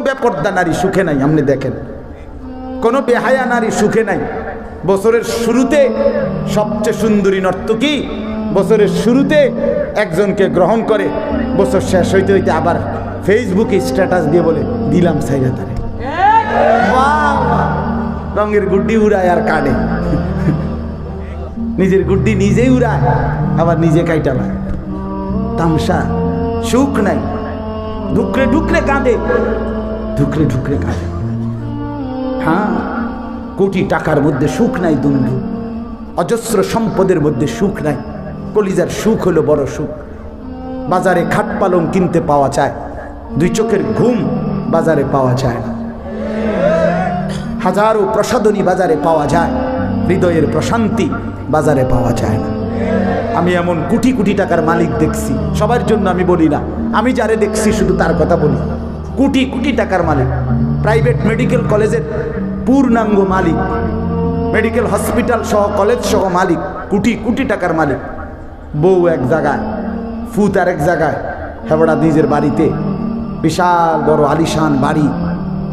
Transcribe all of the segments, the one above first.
বেপর্দা নারী সুখে নাই। আপনি দেখেন কোনো বেহায়া নারী সুখে নাই। বছরের শুরুতে সবচেয়ে সুন্দরী নর্তকী বছরের শুরুতে একজনকে গ্রহণ করে, বছর শেষ হইতে হইতে আবার ফেসবুকে স্ট্যাটাস দিয়ে বলে দিলাম সাইরা তারে। রঙের গুড্ডি উড়ায় আর কাটে, নিজের গুড্ডি নিজেই উড়ায় আবার নিজে কাইটা পায়। তামসা, সুখ নাই, ঢুকরে ঢুকরে কাঁদে, ঢুকরে ঢুকরে কাঁদে। হ্যাঁ, কোটি টাকার মধ্যে সুখ নাই দুন্দু, অজস্র সম্পদের মধ্যে সুখ নাই। কলিজার সুখ হলো বড় সুখ। বাজারে খাট পালং কিনতে পাওয়া যায়, দুই চোখের ঘুম বাজারে পাওয়া যায় না। হাজারো প্রসাদনী বাজারে পাওয়া যায়, হৃদয়ের প্রশান্তি বাজারে পাওয়া যায় না। আমি এমন কোটি কোটি টাকার মালিক দেখছি, সবার জন্য আমি বলি না, আমি যারে দেখছি শুধু তার কথা বলি। কোটি কোটি টাকার মালিক, প্রাইভেট মেডিকেল কলেজের পূর্ণাঙ্গ মালিক, মেডিকেল হসপিটাল সহ কলেজ সহ মালিক, কোটি কোটি টাকার মালিক। বউ এক জায়গায়, ফুত আর এক জায়গায়, হেবড়া নিজের বাড়িতে, বিশাল বড় আলিশান বাড়ি।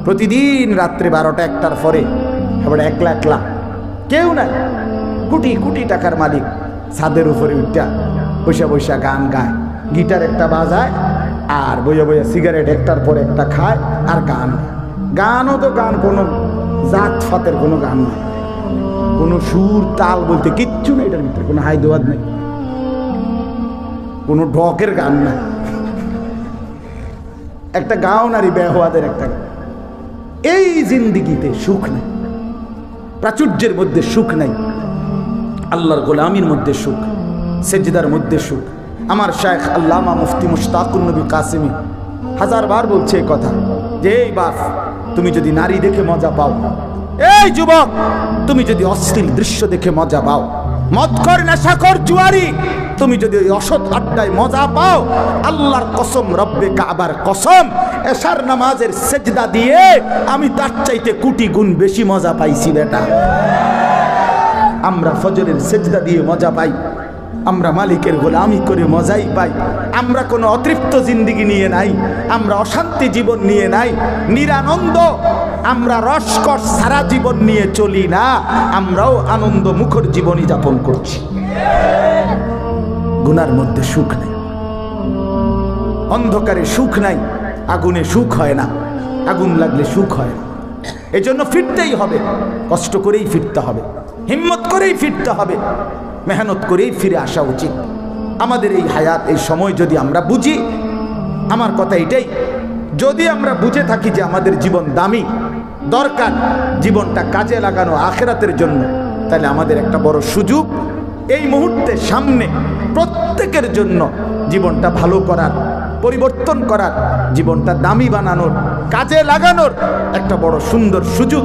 প্রতিদিন রাত্রে 12টা 1টার পরে হেবড়া একলা একলা, কেউ নাই, কোটি কোটি টাকার মালিক। ছাদের উপরে উঠা বৈশা বৈশা গান গায়, গিটার একটা বাজায় আর বইয়া বইয়া সিগারেট একটার পর একটা খায় আর গান। গানও তো গান, কোনো জাত ফাতের কোনো গান নাই, কোনো সুর তাল বলতে কিচ্ছু নেই এটার ভিতরে, কোনো হায়দ্রাবাদ নেই, কোনো ঢকের গান নাই, একটা গাও নারী বেহওয়াদের একটা গান। এই জিন্দিগিতে সুখ নাই, প্রাচুর্যের মধ্যে সুখ নাই, আল্লাহর গোলামির মধ্যে সুখ, সেজদার মধ্যে সুখ। আমার শায়েখ আল্লামা মুফতি মুশতাকুন নবী কাসেমি হাজারবার বলছে এই কথা যে এই বাপ, তুমি যদি নারী দেখে মজা পাও, এই যুবক তুমি যদি অশ্লীল দৃশ্য দেখে মজা পাও, মদখর নেশাখোর জুয়ারি তুমি যদি ওই অসৎ আড্ডায় মজা পাও, আল্লাহর কসম, রব্বে কাবার কসম, এশার নামাজের সেজদা দিয়ে আমি তার চাইতে কোটি গুণ বেশি মজা পাইছি বেটা। আমরা ফজরের সেজদা দিয়ে মজা পাই, আমরা মালিকের গোলামি করে মজাই পাই। আমরা কোনো অতৃপ্ত জিন্দিগি নিয়ে নাই, আমরা অশান্তি জীবন নিয়ে নাই, নিরানন্দ, আমরা রসকস সারা জীবন নিয়ে চলি না, আমরাও আনন্দ মুখর জীবনই যাপন করছি। গুনার মধ্যে সুখ নেই, অন্ধকারে সুখ নাই, আগুনে সুখ হয় না, আগুন লাগলে সুখ হয় না। এজন্য ফিরতেই হবে, কষ্ট করেই ফিরতে হবে, হিম্মত করেই ফিরতে হবে, মেহনত করেই ফিরে আসা উচিত। আমাদের এই হায়াত, এই সময় যদি আমরা বুঝি, আমার কথা এটাই, যদি আমরা বুঝে থাকি যে আমাদের জীবন দামি, দরকার জীবনটা কাজে লাগানো আখিরাতের জন্য, তাহলে আমাদের একটা বড় সুযোগ এই মুহূর্তে সামনে, প্রত্যেকের জন্য জীবনটা ভালো করার, পরিবর্তন করার, জীবনটা দামি বানানোর, কাজে লাগানোর একটা বড় সুন্দর সুযোগ।